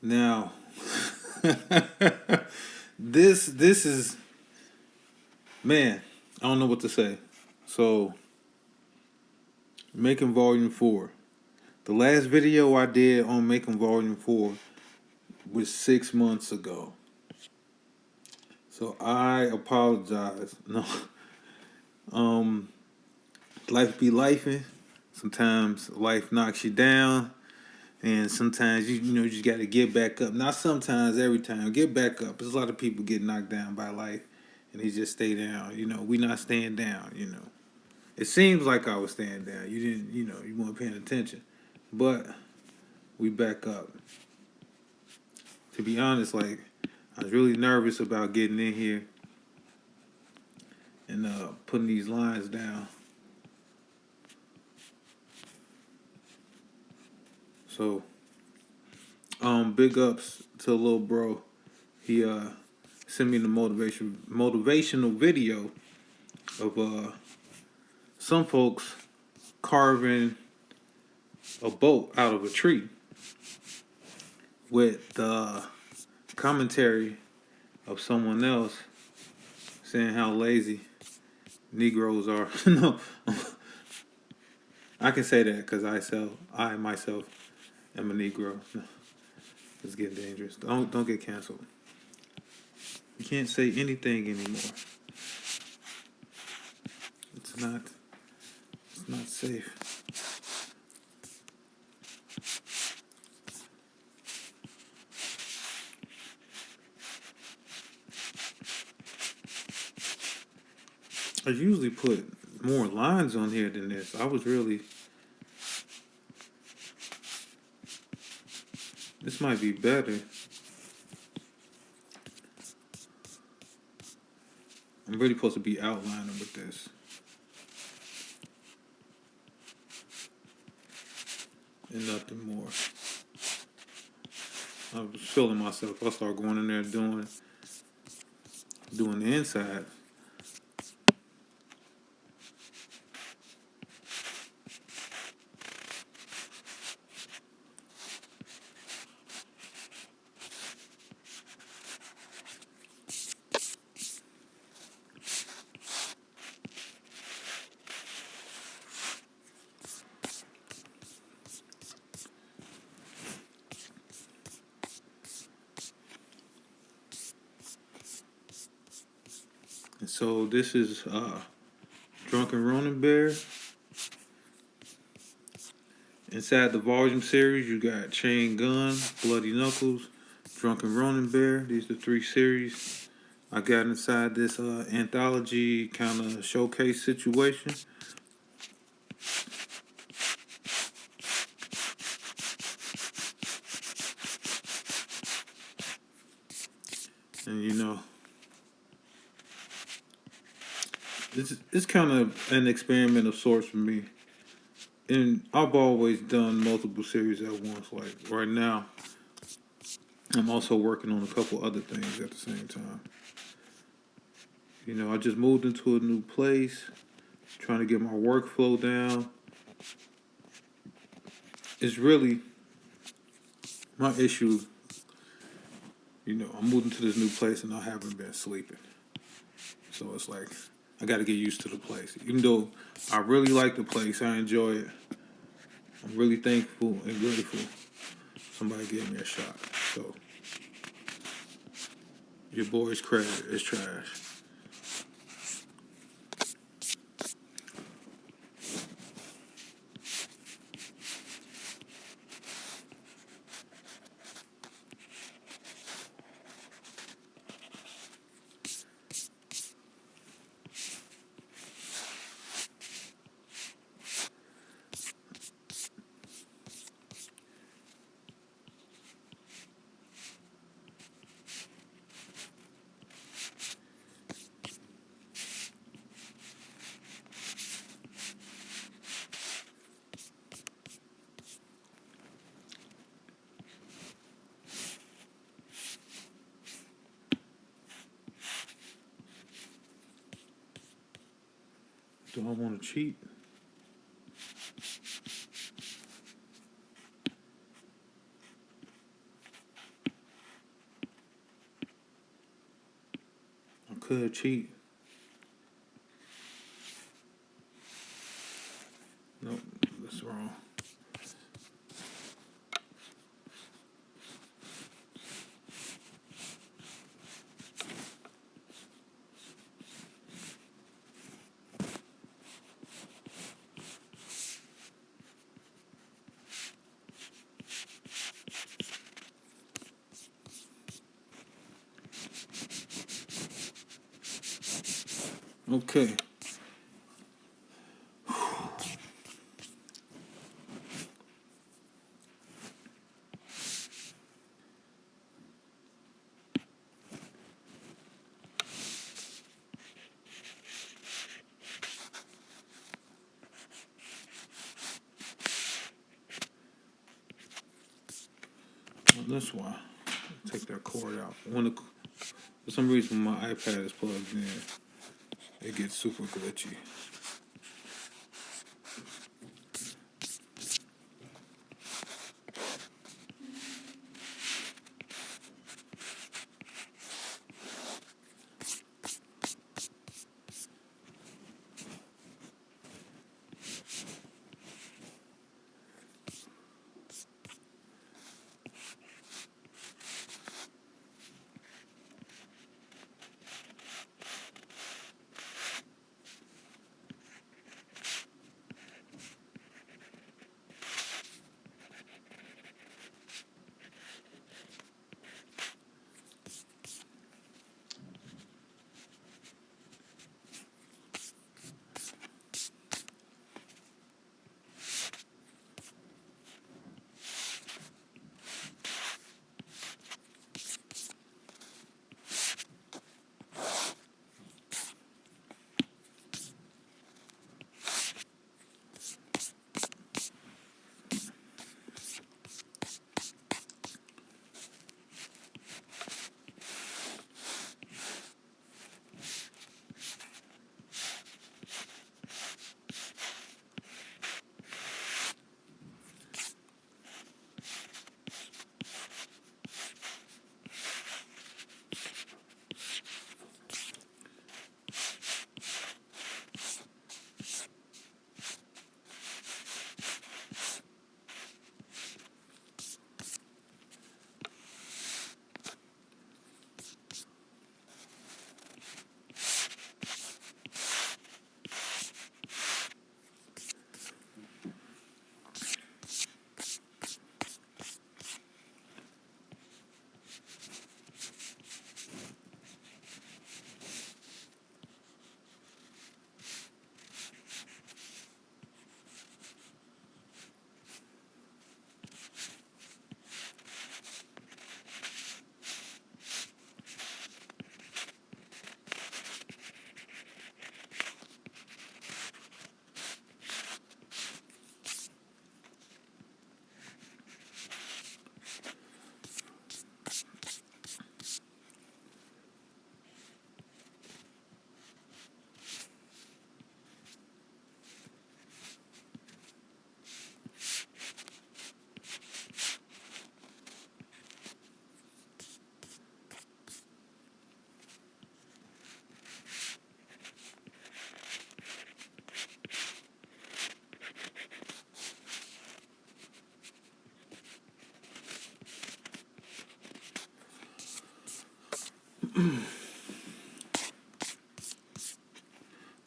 Now, this is, man. I don't know what to say. So, making Volume 4. The last video I did on making Volume 4 was 6 months ago. So I apologize. No, um, life be lifing. Sometimes life knocks you down, and sometimes you just got to get back up. Not sometimes, every time. Get back up. There's a lot of people get knocked down by life, and they just stay down. We not staying down. It seems like I was staying down. You didn't. You weren't paying attention, but we back up. To be honest, like I was really nervous about getting in here and putting these lines down. So, big ups to little bro. He sent me the motivational video of some folks carving a boat out of a tree with the commentary of someone else saying how lazy Negroes are. No, I can say that because I myself am a Negro. No, it's getting dangerous. Don't get canceled. You can't say anything anymore. It's not safe. I usually put more lines on here than this. This might be better. I'm really supposed to be outlining with this. And nothing more. I was feeling myself. I started going in there doing the inside. And so this is Drunken Ronin Bear. Inside the volume series, you got Chain Gun, Bloody Knuckles, Drunken Ronin Bear. These are the 3 series I got inside this anthology kind of showcase situation. And it's kind of an experiment of sorts for me. And I've always done multiple series at once. Like right now, I'm also working on a couple other things at the same time. I just moved into a new place, trying to get my workflow down. It's really my issue. I'm moving to this new place and I haven't been sleeping. So it's like, I got to get used to the place. Even though I really like the place, I enjoy it. I'm really thankful and grateful somebody gave me a shot. So, your boy's credit is trash. Do I want to cheat? could cheat. Nope, that's wrong. Okay. Well, that's why. Take that cord out. For some reason, my iPad is plugged in. It gets super glitchy.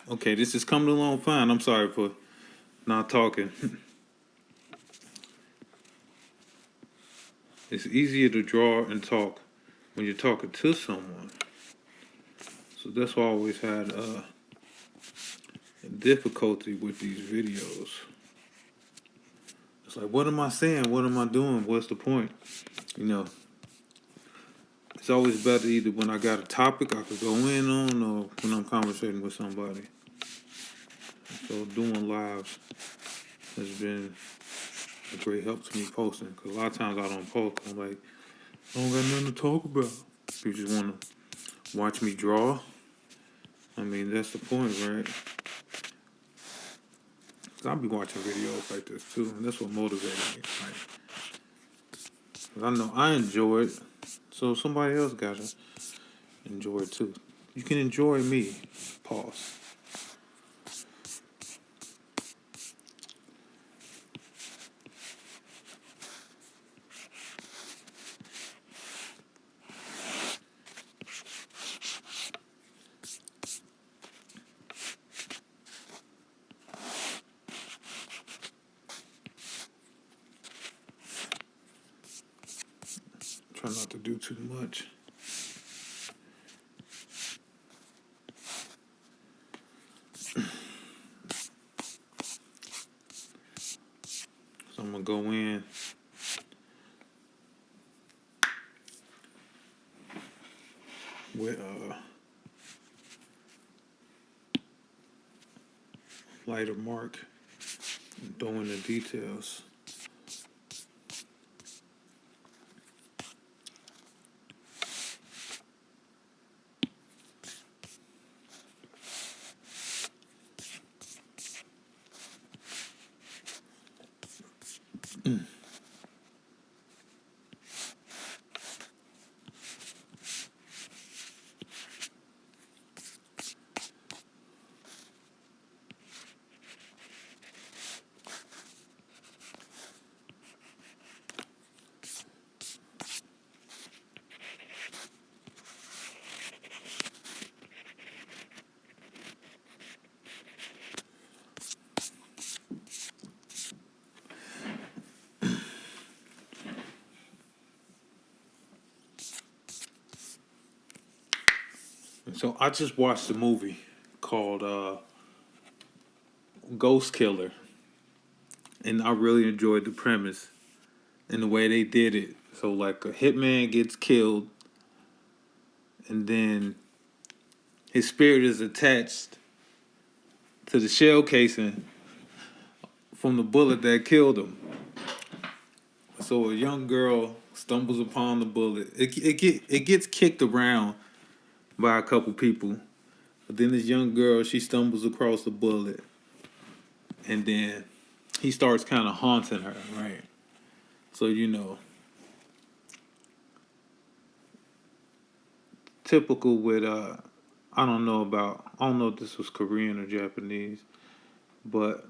Okay, this is coming along fine. I'm sorry for not talking. It's easier to draw and talk when you're talking to someone. So that's why I always had difficulty with these videos. It's like, what am I saying? What am I doing? What's the point? You know, it's always better either when I got a topic I could go in on or when I'm conversating with somebody. So doing lives has been a great help to me posting. Because a lot of times I don't post. I'm like, I don't got nothing to talk about. You just want to watch me draw. I mean, that's the point, right? Because I'll be watching videos like this too. And that's what motivates me. Like, I know I enjoy it. So somebody else got to enjoy it too. You can enjoy me. Pause. Try not to do too much. So I'm gonna go in with lighter mark and throw in the details. So I just watched a movie called Ghost Killer, and I really enjoyed the premise and the way they did it. So like a hitman gets killed, and then his spirit is attached to the shell casing from the bullet that killed him. So a young girl stumbles upon the bullet. It gets kicked around by a couple people, but then this young girl, she stumbles across the bullet, and then he starts kind of haunting her, right? So typical with I don't know if this was Korean or Japanese, but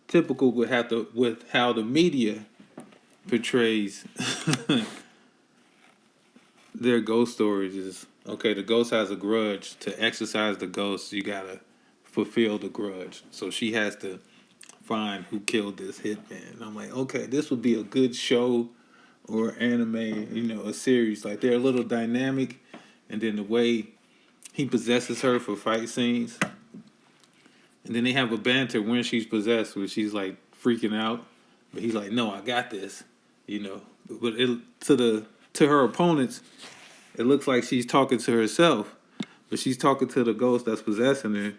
typical with how the media portrays their ghost stories is okay. The ghost has a grudge. To exercise the ghost, you gotta fulfill the grudge. So she has to find who killed this hitman. And I'm like, okay, this would be a good show or anime, a series. Like they're a little dynamic, and then the way he possesses her for fight scenes, and then they have a banter when she's possessed, where she's like freaking out, but he's like, "No, I got this," you know. But to her opponents, it looks like she's talking to herself, but she's talking to the ghost that's possessing her.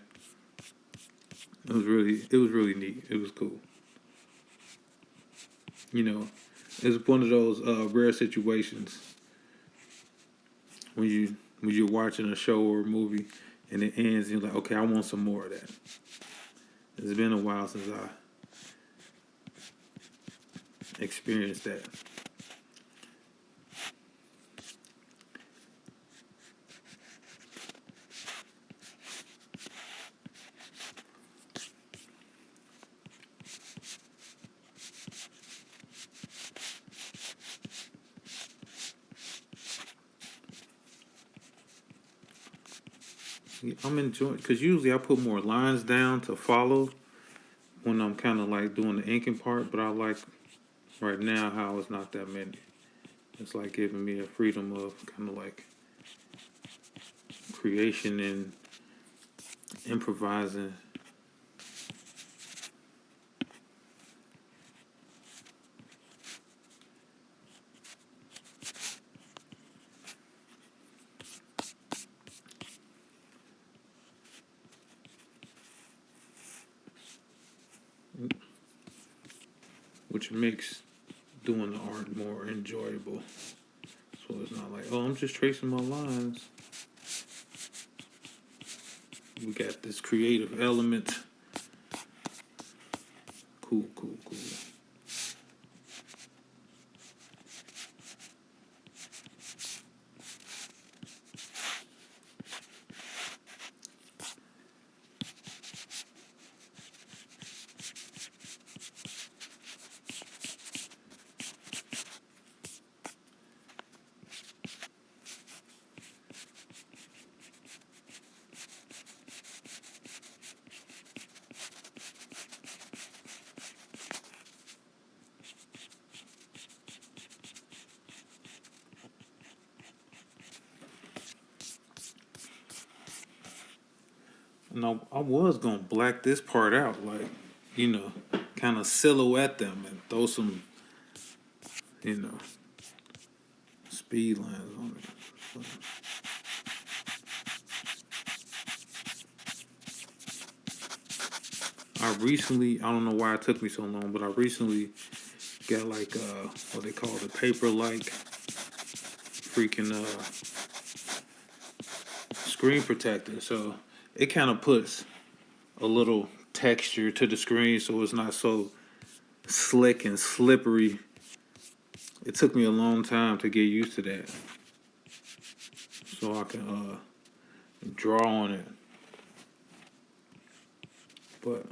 It was really neat. It was cool. You know, it's one of those rare situations when you're watching a show or a movie and it ends and you're like, okay, I want some more of that. It's been a while since I experienced that. I'm enjoying because usually I put more lines down to follow when I'm kind of like doing the inking part, but I like right now how it's not that many. It's like giving me a freedom of kind of like creation and improvising. Which makes doing the art more enjoyable. So it's not like, oh, I'm just tracing my lines. We got this creative element. Cool, cool, cool. And I was gonna black this part out, like, you know, kind of silhouette them and throw some, you know, speed lines on it. But I don't know why it took me so long, but I recently got like what they call the paper like freaking screen protector. So it kind of puts a little texture to the screen so it's not so slick and slippery. It took me a long time to get used to that, so I can draw on it. But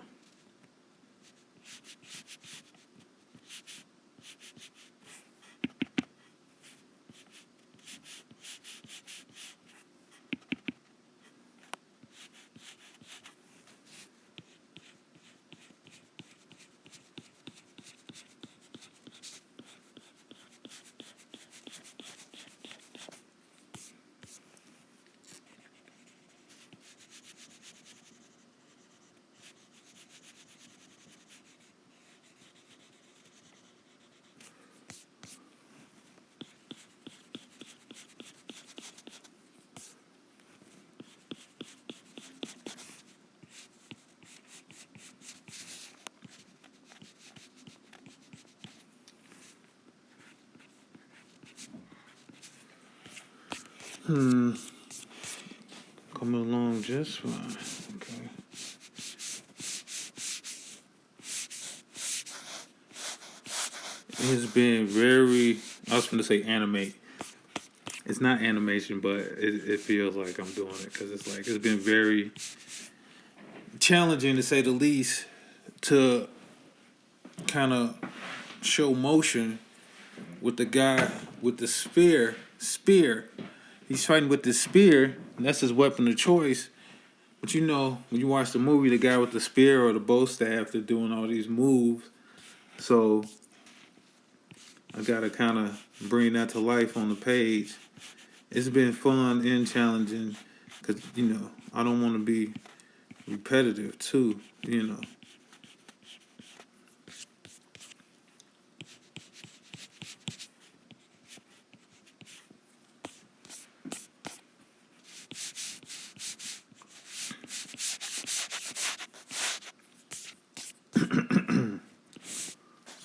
coming along just fine. Okay. It's been very. I was going to say animate. It's not animation, but it feels like I'm doing it because it's like it's been very challenging to say the least to kind of show motion with the guy with the spear. He's fighting with the spear, and that's his weapon of choice. But you know, when you watch the movie, the guy with the spear or the bow staff, they're doing all these moves. So I gotta kind of bring that to life on the page. It's been fun and challenging because you know I don't want to be repetitive too. You know.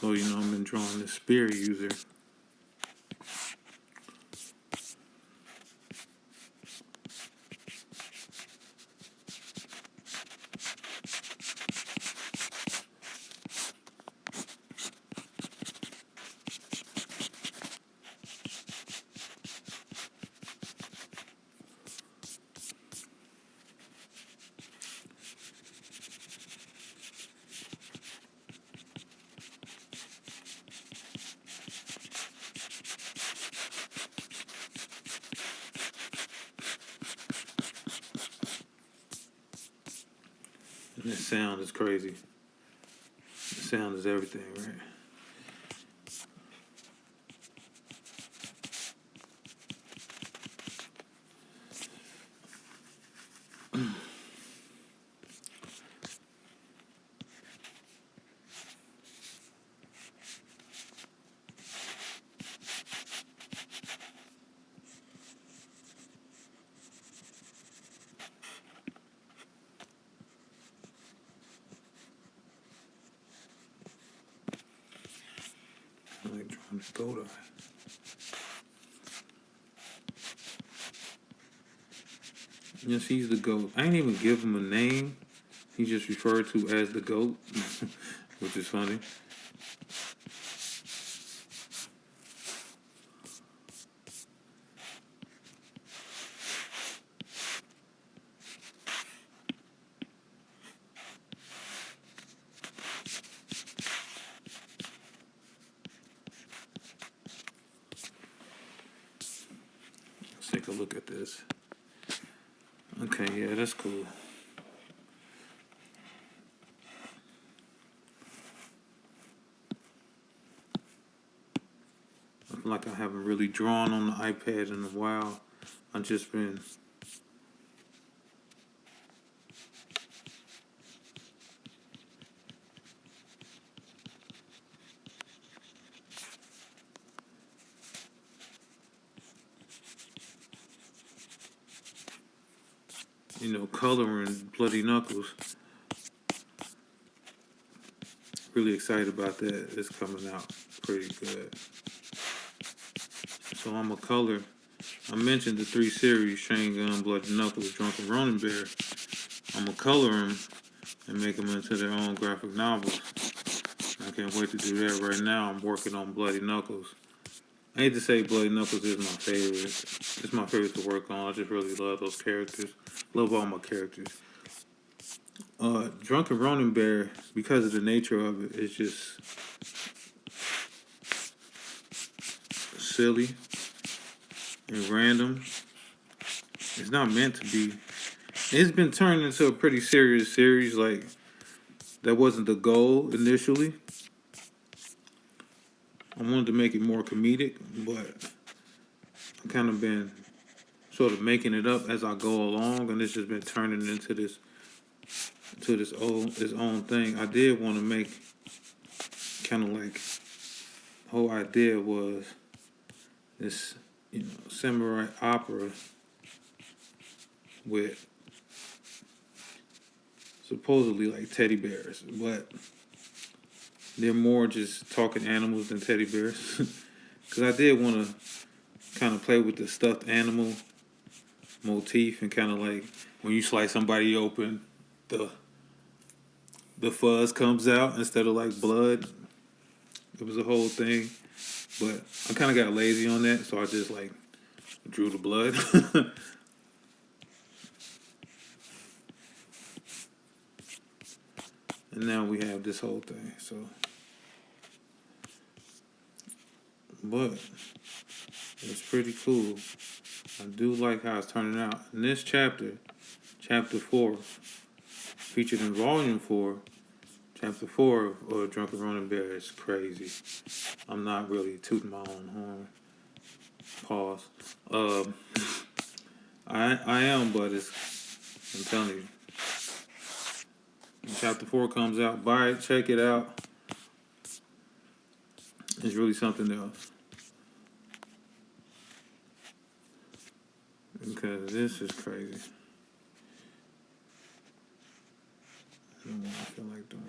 So you know I've been drawing the spear user. And this sound is crazy. The sound is everything, right? I like drawing the goat eye. Yes, he's the goat. I ain't even give him a name. He's just referred to as the goat, which is funny. Let's take a look at this. Okay, yeah, that's cool. I feel like I haven't really drawn on the iPad in a while. I've just been coloring Bloody Knuckles. Really excited about that. It's coming out pretty good. So I'm a color. I mentioned the 3 series: Chain Gun, Bloody Knuckles, Drunken Ronin Bear. I'm gonna color them and make them into their own graphic novels. I can't wait to do that. Right now, I'm working on Bloody Knuckles. I hate to say Bloody Knuckles is my favorite. It's my favorite to work on. I just really love those characters. Love all my characters. Drunken Ronin Bear, because of the nature of it, it's just silly and random. It's not meant to be. It's been turned into a pretty serious series. Like, that wasn't the goal initially. I wanted to make it more comedic, but I've kind of been sort of making it up as I go along, and it's just been turning into this own thing. I did want to make kind of like, the whole idea was this, samurai opera with supposedly like teddy bears, but they're more just talking animals than teddy bears. Because I did want to kind of play with the stuffed animal motif, and kind of like when you slice somebody open, the fuzz comes out instead of like blood. It was a whole thing, but I kind of got lazy on that, so I just like drew the blood. And now we have this whole thing. So, but it's pretty cool. I do like how it's turning out. In this chapter 4, featured in volume 4, chapter 4 of Drunken Ronin Bear is crazy. I'm not really tooting my own horn. Pause. I am, but I'm telling you. When chapter 4 comes out, buy it, check it out. It's really something else. Because this is crazy. I don't know why I feel like doing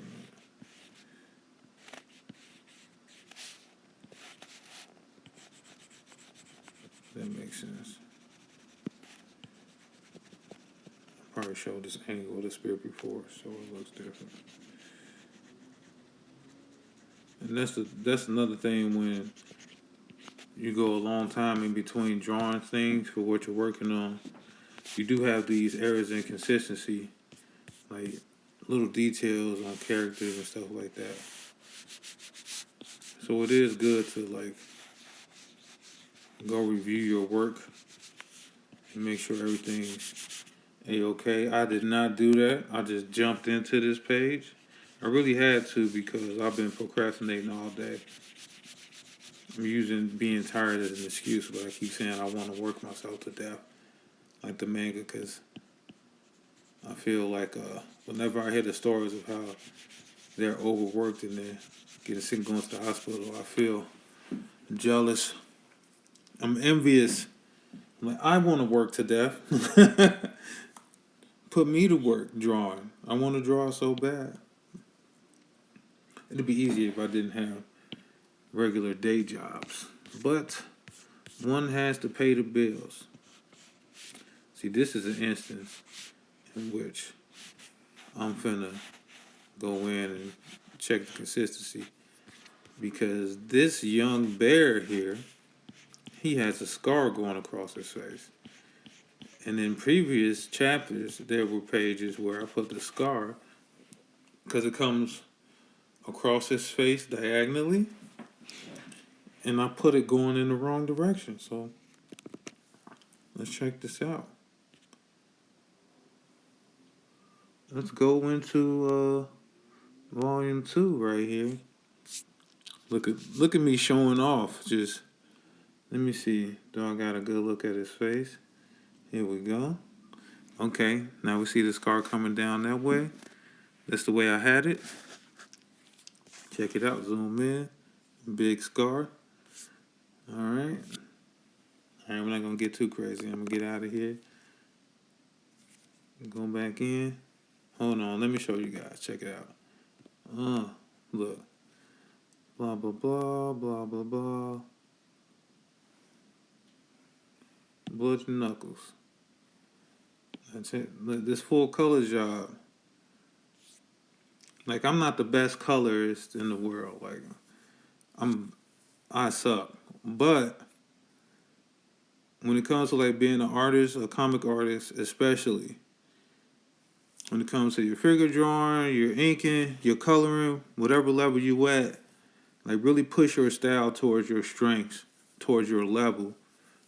that. That makes sense. I probably showed this angle of the spirit before, so it looks different. And that's another thing when you go a long time in between drawing things for what you're working on. You do have these errors in consistency, like little details on characters and stuff like that. So it is good to like go review your work and make sure everything's A-okay. I did not do that. I just jumped into this page. I really had to because I've been procrastinating all day. I'm using being tired as an excuse, but I keep saying I want to work myself to death, like the manga, because I feel like whenever I hear the stories of how they're overworked and they're getting sick and going to the hospital, I feel jealous. I'm envious. I'm like, I want to work to death. Put me to work drawing. I want to draw so bad. It'd be easier if I didn't have regular day jobs. But one has to pay the bills. See, this is an instance in which I'm finna go in and check the consistency. Because this young bear here, he has a scar going across his face. And in previous chapters, there were pages where I put the scar, because it comes across his face diagonally, and I put it going in the wrong direction. So let's check this out. Let's go into volume 2 right here. Look at me showing off. Just let me see. Do I got a good look at his face? Here we go. Okay, now we see the scar coming down that way. That's the way I had it. Check it out. Zoom in. Big scar. All right. All right, we're not going to get too crazy. I'm going to get out of here. Go back in. Hold on, let me show you guys. Check it out. Look. Blah blah blah blah blah blah. Bloods and knuckles. That's it. This full color job. Like I'm not the best colorist in the world. Like I suck. But when it comes to like being an artist, a comic artist, especially when it comes to your figure drawing, your inking, your coloring, whatever level you at, like really push your style towards your strengths, towards your level.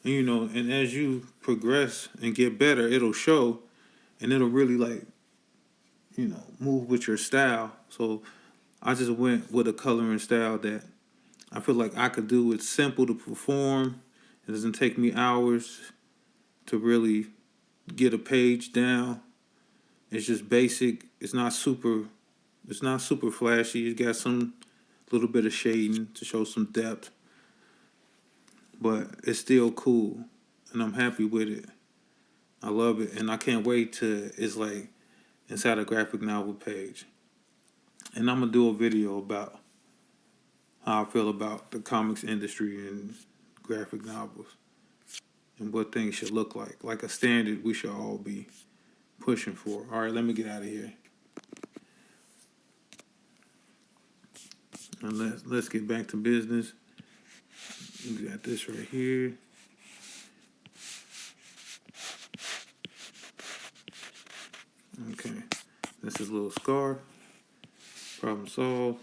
And and as you progress and get better, it'll show and it'll really like, move with your style. So I just went with a coloring style that I feel like I could do. It's simple to perform. It doesn't take me hours to really get a page down. It's just basic. It's not super. It's not super flashy. It's got some little bit of shading to show some depth, but it's still cool, and I'm happy with it. I love it, and I can't wait to. It's like inside a graphic novel page, and I'm gonna do a video about how I feel about the comics industry and graphic novels and what things should look like a standard we should all be pushing for. All right, let me get out of here. And let's get back to business. We got this right here. Okay, this is a little scar. Problem solved.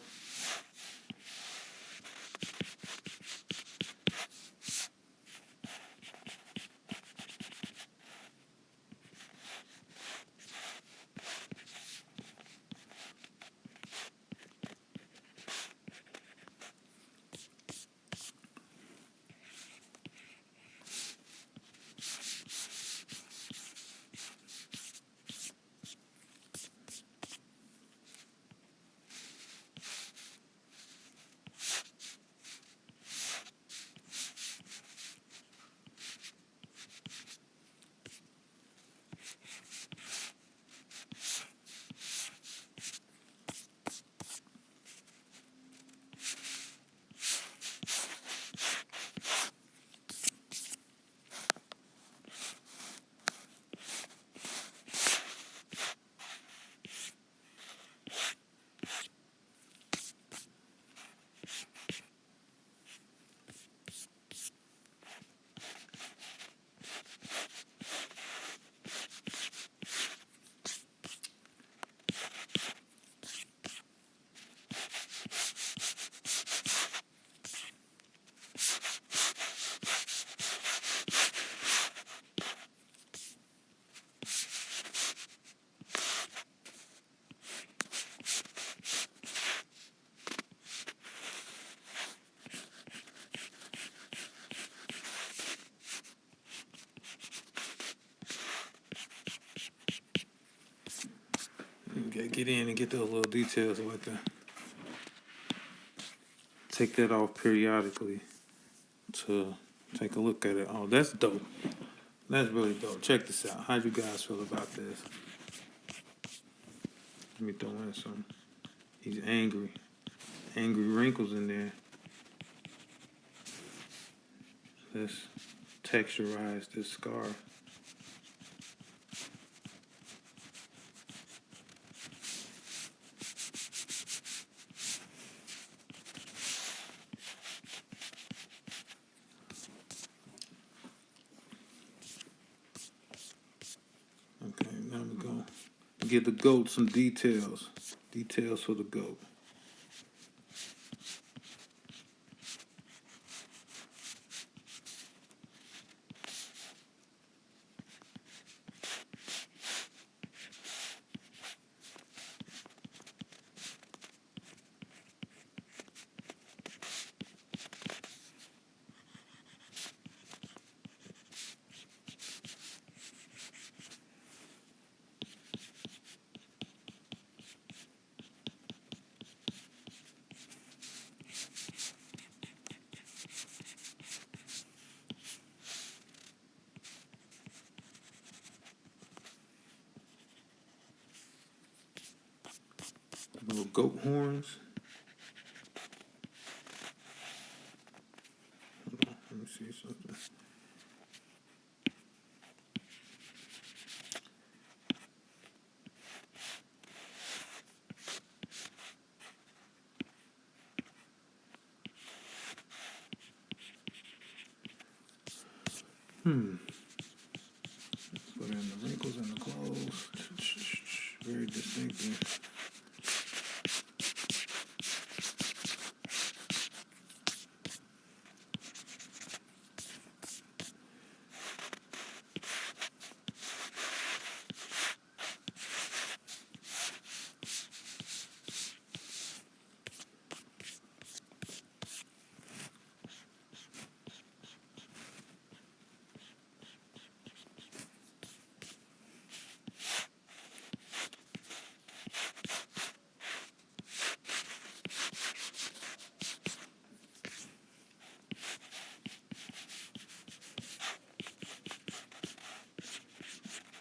You gotta get in and get those little details. I like to take that off periodically to take a look at it. Oh, that's dope. That's really dope. Check this out. How do you guys feel about this? Let me throw in some. He's angry. Angry wrinkles in there. Let's texturize this scar. Okay, now we're going to give the goat some details. Details for the goat. Little goat horns. Hold on, let me see something. Put in the wrinkles in the clothes. Very distinctive.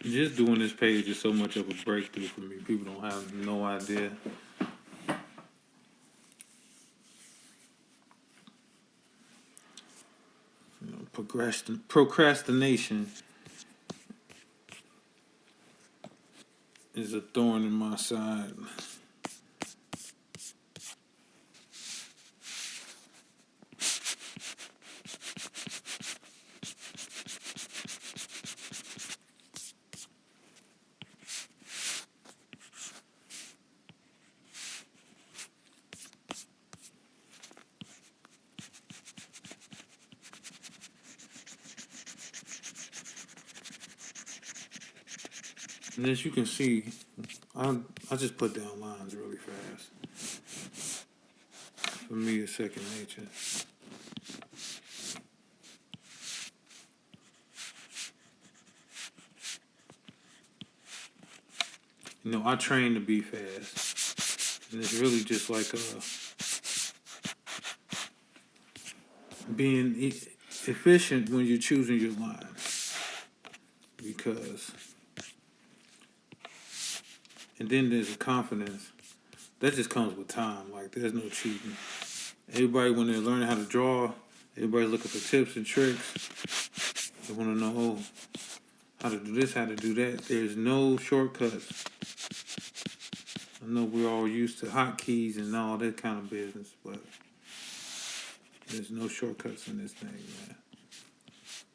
Just doing this page is so much of a breakthrough for me. People don't have no idea. You know, procrastination is a thorn in my side. And as you can see, I just put down lines really fast. For me, it's second nature. You know, I train to be fast. And it's really just like being efficient when you're choosing your lines. Because, and then there's a confidence. That just comes with time. Like, there's no cheating. Everybody, when they're learning how to draw, everybody's looking for tips and tricks. They want to know how to do this, how to do that. There's no shortcuts. I know we're all used to hotkeys and all that kind of business, but there's no shortcuts in this thing, man.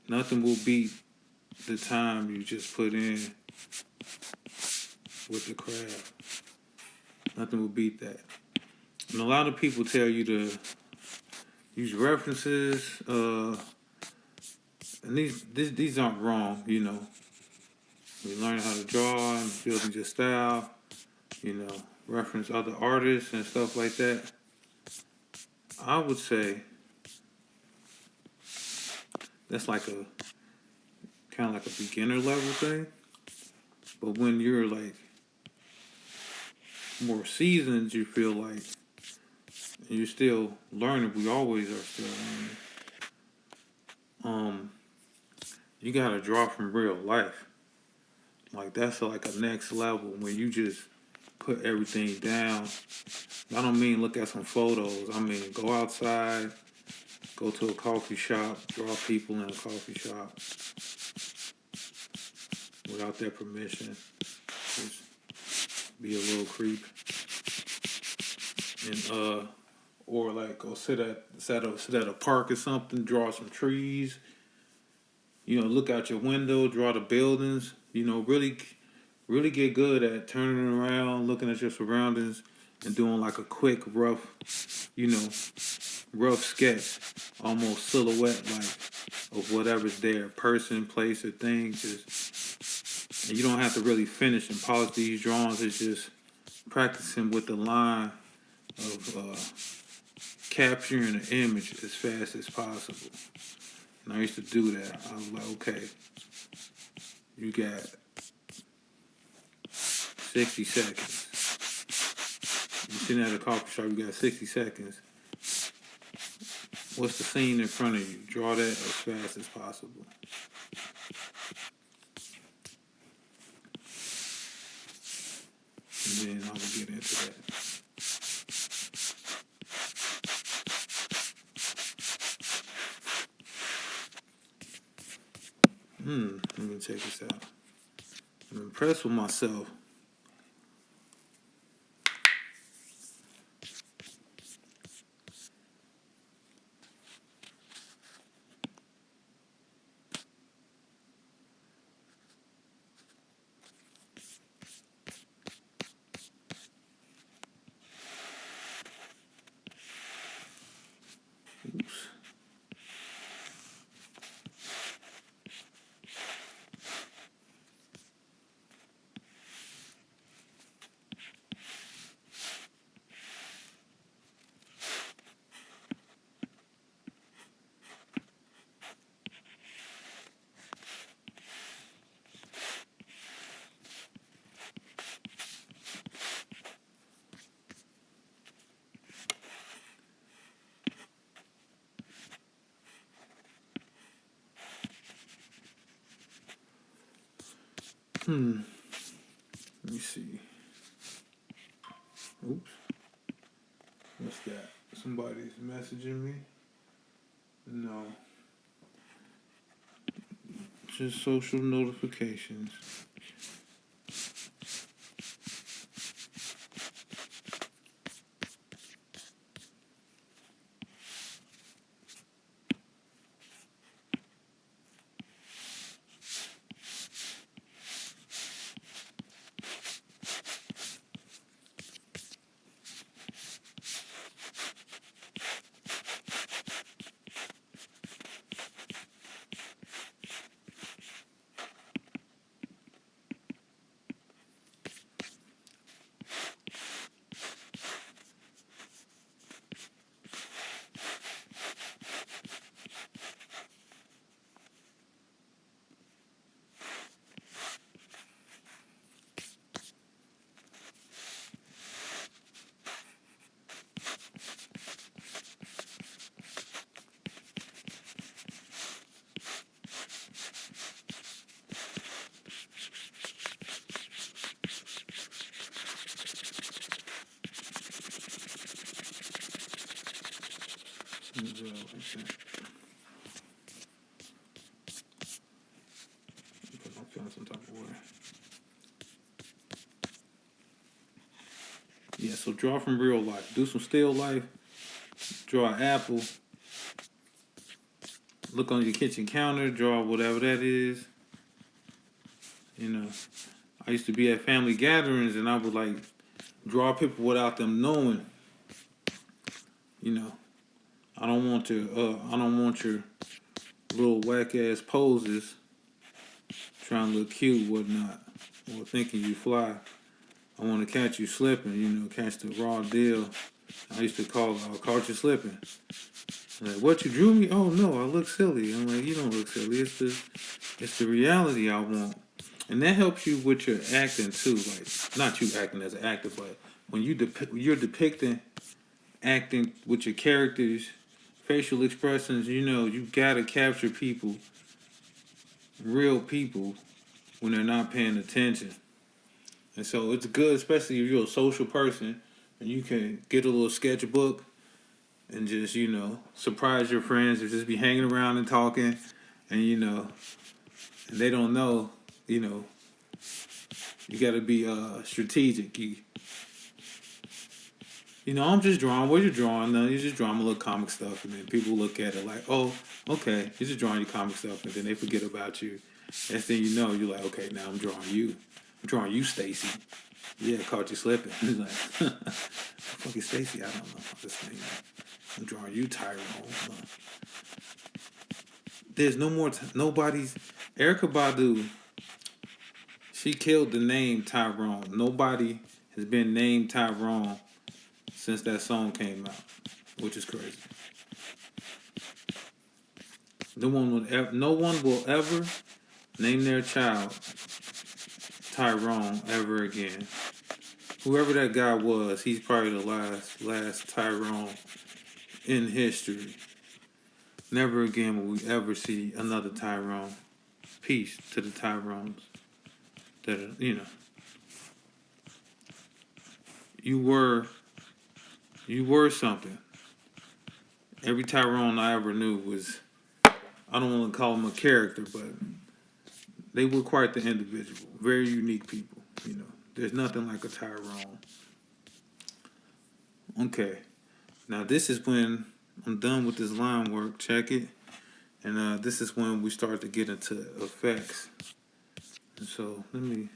Nothing will beat the time you just put in with the craft. Nothing will beat that. And a lot of people tell you to use references, and these aren't wrong, you know. You learn how to draw and building your style, you know, reference other artists and stuff like that. I would say that's like a kind of like a beginner level thing. But when you're like more seasoned, you feel like you're still learning. We always are still learning. You gotta draw from real life. Like that's like a next level when you just put everything down. I don't mean look at some photos. I mean go outside, go to a coffee shop, draw people in a coffee shop without their permission. Just be a little creep. And or like go sit at a park or something, draw some trees. You know, look out your window, draw the buildings. You know, really get good at turning around, looking at your surroundings, and doing like a quick, rough sketch, almost silhouette like of whatever's there, person, place, or thing. And you don't have to really finish and polish these drawings. It's just practicing with the line of capturing an image as fast as possible. And I used to do that. I was like, okay, you got 60 seconds. You're sitting at a coffee shop, you got 60 seconds. What's the scene in front of you? Draw that as fast as possible. And then I will get into that. Let me check this out. I'm impressed with myself. Oops. Let me see. Oops. What's that? Somebody's messaging me? No. Just social notifications. I'm feeling some type of way. Yeah, so draw from real life. Do some still life. Draw an apple. Look on your kitchen counter. Draw whatever that is. You know, I used to be at family gatherings and I would like draw people without them knowing. You know, I don't want your little whack ass poses trying to look cute, whatnot, or thinking you fly. I want to catch you slipping, you know, catch the raw deal. I used to caught you slipping. Like, what, you drew me? Oh no, I look silly. I'm like, you don't look silly. It's the reality I want. And that helps you with your acting too. Like, not you acting as an actor, but when you're depicting acting with your characters, facial expressions, you know, you gotta capture people, real people, when they're not paying attention. And so it's good, especially if you're a social person and you can get a little sketchbook and just, you know, surprise your friends or just be hanging around and talking and, you know, and they don't know, you know, you got to be strategic. You know, I'm just drawing. What you drawing? No, you just drawing a little comic stuff, and then people look at it like, oh, okay, you're just drawing your comic stuff, and then they forget about you. Next thing you know, you're like, okay, now I'm drawing you. I'm drawing you, Stacy. Yeah, caught you slipping. He's like, fucking Stacy, I don't know this name. I'm drawing you, Tyrone. There's no more. Nobody's. Erica Badu. She killed the name Tyrone. Nobody has been named Tyrone since that song came out, which is crazy. No one will ever name their child Tyrone ever again. Whoever that guy was, he's probably the last Tyrone in history. Never again will we ever see another Tyrone. Peace to the Tyrones that are, you know. You were something. Every Tyrone I ever knew was, I don't want to call him a character, but they were quite the individual, very unique people. You know, there's nothing like a Tyrone. Okay, now this is when I'm done with this line work. Check it, and this is when we start to get into effects. And so let me.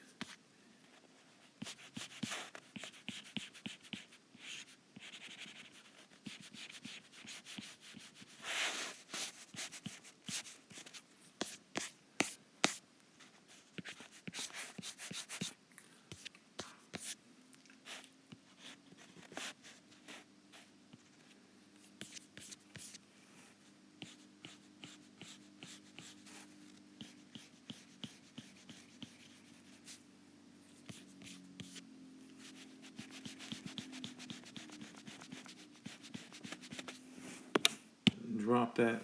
Drop that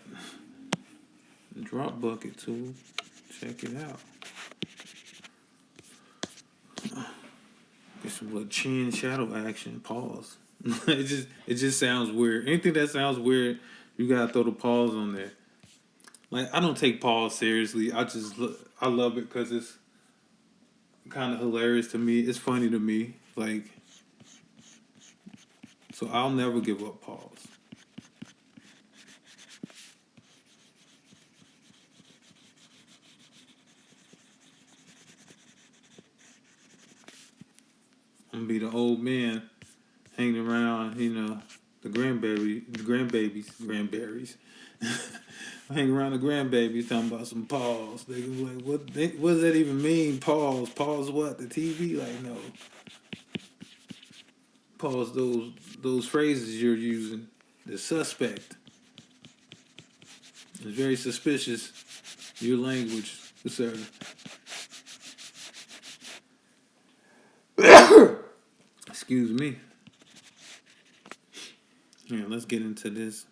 drop bucket tool. Check it out. Get some little chin shadow action. Pause. it just sounds weird. Anything that sounds weird, you gotta throw the pause on there. Like I don't take pause seriously. I love it because it's kind of hilarious to me. It's funny to me. Like so, I'll never give up pause. I'm gonna be the old man hanging around, grandberries. Hang around the grandbabies talking about some pause. They can be like, what does that even mean? Pause. Pause what? The TV? Like, no. Pause those phrases you're using. The suspect. It's very suspicious. Your language, sir. Excuse me. Yeah, let's get into this.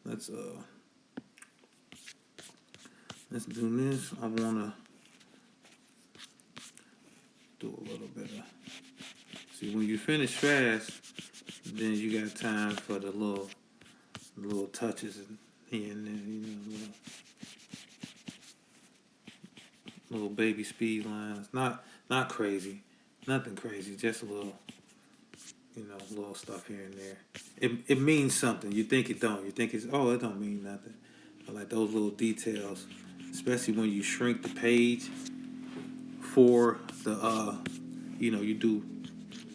Let's let's do this. I wanna do a little bit of. See, when you finish fast, then you got time for the little touches here and there, little baby speed lines. Not crazy, nothing crazy, just a little stuff here and there. It means something. You think it don't. You think it don't mean nothing. But like those little details, especially when you shrink the page for the you do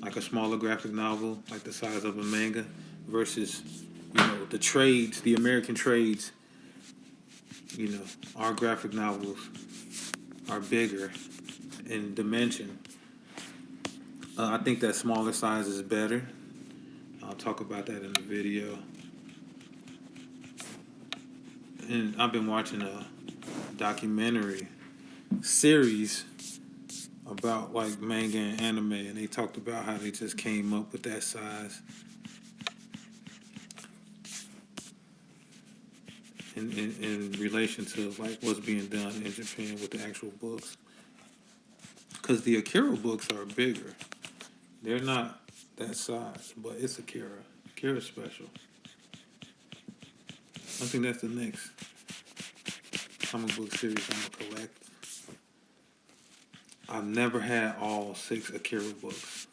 like a smaller graphic novel, like the size of a manga, versus the trades, the American trades. Our graphic novels are bigger in dimension. I think that smaller size is better. I'll talk about that in the video. And I've been watching a documentary series about like manga and anime, and they talked about how they just came up with that size in relation to like what's being done in Japan with the actual books. Because the Akira books are bigger. They're not that size, but it's Akira. Akira's special. I think that's the next comic book series I'm gonna collect. I've never had all 6 Akira books.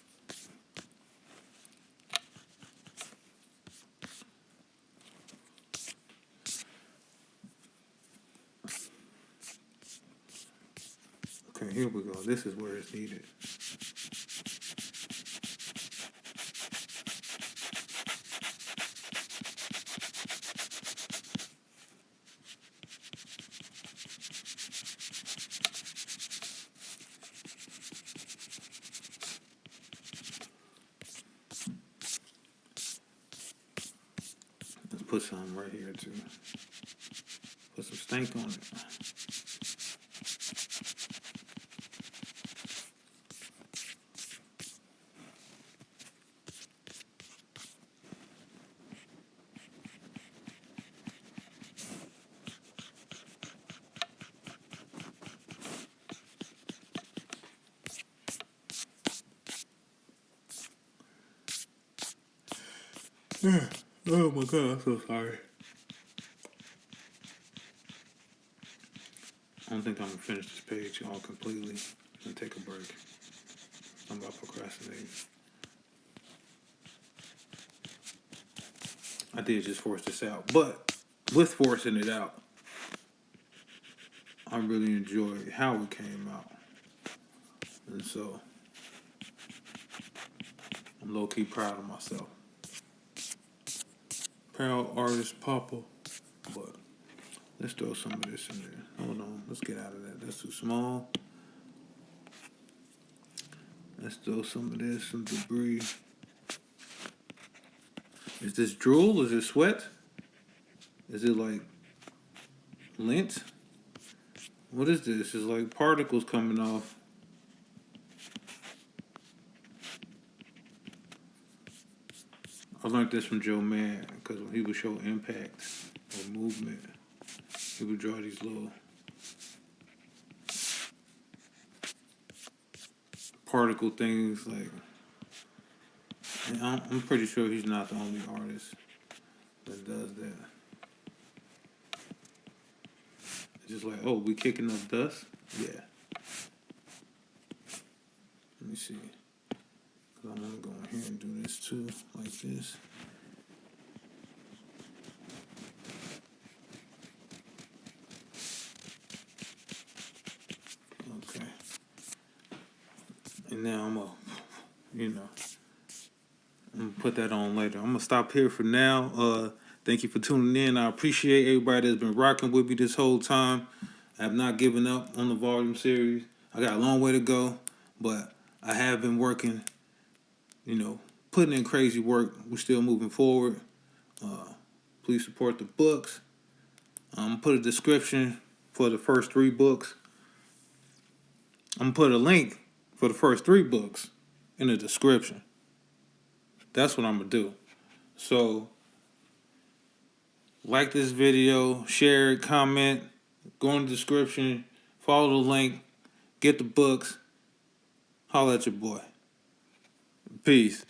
Okay, here we go. This is where it's needed. Let's put some right here too. Put some stank on it. Oh my god, I'm so sorry. I don't think I'm gonna finish this page all completely and take a break. I'm about procrastinating. I did just force this out, but with forcing it out, I really enjoyed how it came out, and so I'm low key proud of myself. Proud artist Papa, but let's throw some of this in there. Hold on, let's get out of that. That's too small. Let's throw some of this, some debris. Is this drool? Is it sweat? Is it like lint? What is this? It's like particles coming off. I learned this from Joe Mann because when he would show impact or movement, he would draw these little particle things. Like, and I'm pretty sure he's not the only artist that does that. It's just like, oh, we kicking up dust? Yeah. Let me see. Because I want to go in here and do this too, like this. Okay. And now I'm going to, I'm going to put that on later. I'm going to stop here for now. Thank you for tuning in. I appreciate everybody that's been rocking with me this whole time. I have not given up on the volume series. I got a long way to go, but I have been working, putting in crazy work. We're still moving forward. Please support the books. I'm going to put a description for the first 3 books. I'm going to put a link for the first 3 books in the description. That's what I'm going to do. So, like this video, share it, comment, go in the description, follow the link, get the books, holla at your boy. Peace.